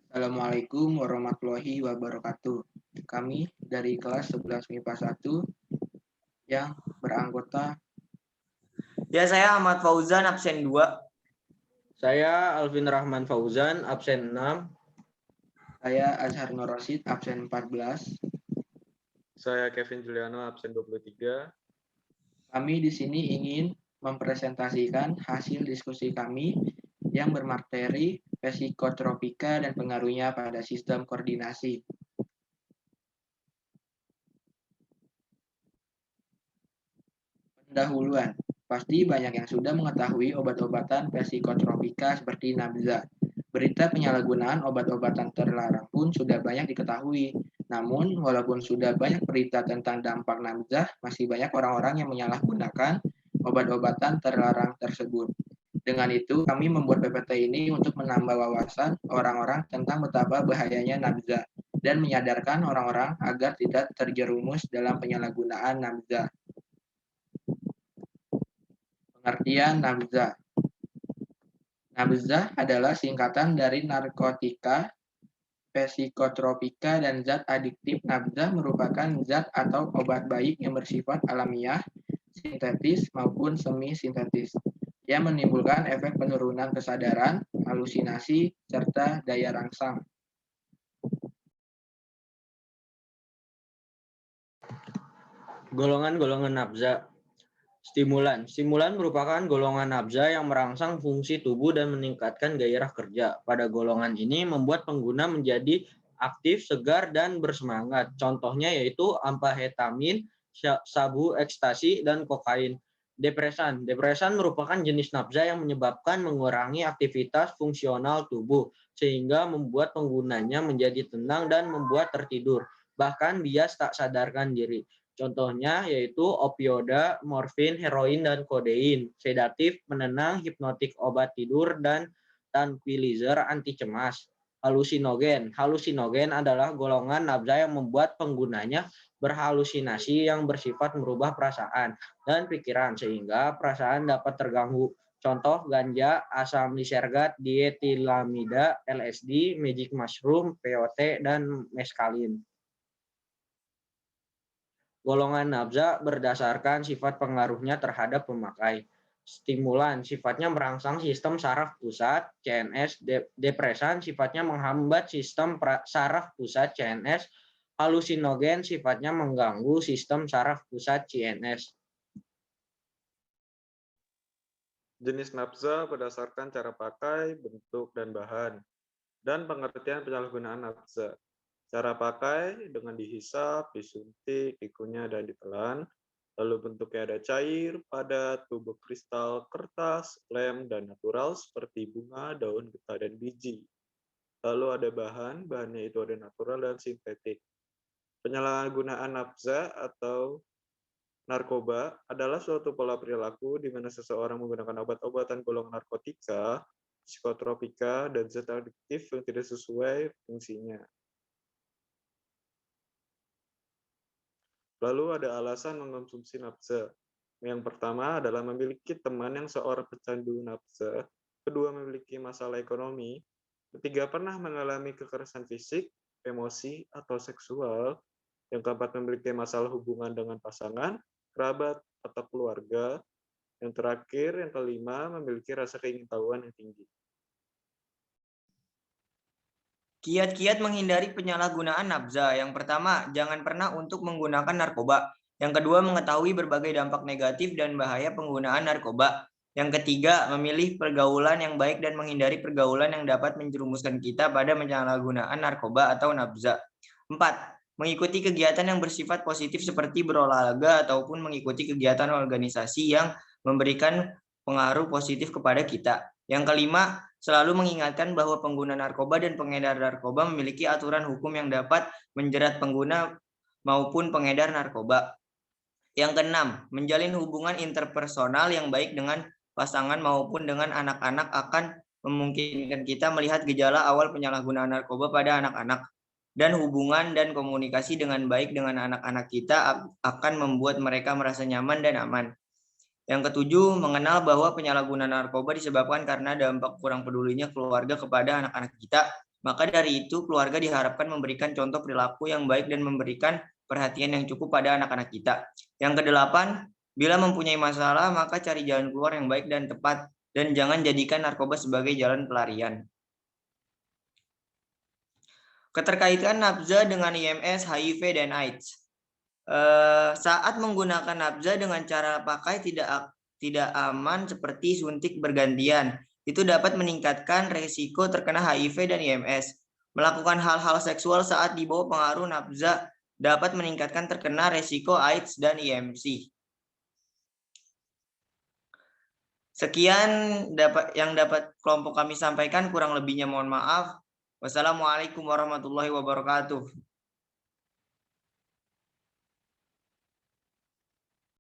Assalamualaikum warahmatullahi wabarakatuh. Kami dari kelas 11 MIPA 1 yang beranggota Ya, saya Ahmad Fauzan, absen 2. Saya Alvin Rahman Fauzan, absen 6. saya Azhar Nur Rasid, absen 14. Saya Kevin Juliano, absen 23. Kami di sini ingin mempresentasikan hasil diskusi kami yang bermateri psikotropika dan pengaruhnya pada sistem koordinasi. Pendahuluan. Pasti banyak yang sudah mengetahui obat-obatan psikotropika seperti nabza. Berita penyalahgunaan obat-obatan terlarang pun sudah banyak diketahui. Namun, walaupun sudah banyak berita tentang dampak nabza, masih banyak orang-orang yang menyalahgunakan obat-obatan terlarang tersebut. Dengan itu, kami membuat PPT ini untuk menambah wawasan orang-orang tentang betapa bahayanya nabza dan menyadarkan orang-orang agar tidak terjerumus dalam penyalahgunaan nabza. Pengertian nabza. Nabza adalah singkatan dari narkotika, psikotropika, dan zat adiktif. Nabza merupakan zat atau obat baik yang bersifat alamiah, sintetis maupun semi-sintetis, yang menimbulkan efek penurunan kesadaran, halusinasi, serta daya rangsang. Golongan-golongan nabza. Stimulan. Stimulan merupakan golongan nabza yang merangsang fungsi tubuh dan meningkatkan gairah kerja. Pada golongan ini membuat pengguna menjadi aktif, segar, dan bersemangat. Contohnya yaitu amfetamin, sabu, ekstasi, dan kokain. Depresan. Depresan merupakan jenis nabza yang menyebabkan mengurangi aktivitas fungsional tubuh, sehingga membuat penggunanya menjadi tenang dan membuat tertidur. Bahkan bias tak sadarkan diri. Contohnya yaitu opioida, morfin, heroin, dan kodein, sedatif, penenang, hipnotik, obat tidur, dan tranquilizer anti cemas. Halusinogen. Halusinogen adalah golongan nabza yang membuat penggunanya berhalusinasi yang bersifat merubah perasaan dan pikiran sehingga perasaan dapat terganggu. Contoh ganja, asam lisergat, dietilamida, LSD, magic mushroom, peyote, dan meskalin. Golongan nabza berdasarkan sifat pengaruhnya terhadap pemakai. Stimulan sifatnya merangsang sistem saraf pusat (CNS), depresan sifatnya menghambat sistem saraf pusat (CNS), halusinogen sifatnya mengganggu sistem saraf pusat (CNS). Jenis nabza berdasarkan cara pakai, bentuk, dan bahan, dan pengertian penyalahgunaan nabza. Cara pakai dengan dihisap, disuntik, dikunyah, dan ditelan. Lalu bentuknya ada cair, padat, tubuh kristal, kertas, lem, dan natural seperti bunga, daun, getah, dan biji. Lalu ada bahannya itu ada natural dan sintetik. Penyalahgunaan nabza atau narkoba adalah suatu pola perilaku di mana seseorang menggunakan obat-obatan golongan narkotika, psikotropika, dan zat adiktif yang tidak sesuai fungsinya. Lalu ada alasan mengkonsumsi nabza. Yang pertama adalah memiliki teman yang seorang pecandu nabza. Kedua, memiliki masalah ekonomi. Ketiga, pernah mengalami kekerasan fisik, emosi, atau seksual. Yang keempat, memiliki masalah hubungan dengan pasangan, kerabat, atau keluarga. Yang terakhir, yang kelima, memiliki rasa keingintahuan yang tinggi. Kiat-kiat menghindari penyalahgunaan nabza. Yang pertama, jangan pernah untuk menggunakan narkoba. Yang kedua, mengetahui berbagai dampak negatif dan bahaya penggunaan narkoba. Yang ketiga, memilih pergaulan yang baik dan menghindari pergaulan yang dapat menjerumuskan kita pada penyalahgunaan narkoba atau nabza. 4. Mengikuti kegiatan yang bersifat positif seperti berolahraga ataupun mengikuti kegiatan organisasi yang memberikan pengaruh positif kepada kita. Yang kelima, selalu mengingatkan bahwa pengguna narkoba dan pengedar narkoba memiliki aturan hukum yang dapat menjerat pengguna maupun pengedar narkoba. Yang keenam, menjalin hubungan interpersonal yang baik dengan pasangan maupun dengan anak-anak akan memungkinkan kita melihat gejala awal penyalahgunaan narkoba pada anak-anak. Dan hubungan dan komunikasi dengan baik dengan anak-anak kita akan membuat mereka merasa nyaman dan aman. Yang ketujuh, mengenal bahwa penyalahgunaan narkoba disebabkan karena dampak kurang pedulinya keluarga kepada anak-anak kita. Maka dari itu, keluarga diharapkan memberikan contoh perilaku yang baik dan memberikan perhatian yang cukup pada anak-anak kita. Yang kedelapan, bila mempunyai masalah, maka cari jalan keluar yang baik dan tepat, dan jangan jadikan narkoba sebagai jalan pelarian. Keterkaitan nafza dengan IMS, HIV, dan AIDS. Saat menggunakan nafza dengan cara pakai tidak aman seperti suntik bergantian, itu dapat meningkatkan resiko terkena HIV dan IMS. Melakukan hal-hal seksual saat di bawah pengaruh nafza dapat meningkatkan terkena resiko AIDS dan IMC. Sekian yang dapat kelompok kami sampaikan, kurang lebihnya mohon maaf. Wassalamualaikum warahmatullahi wabarakatuh.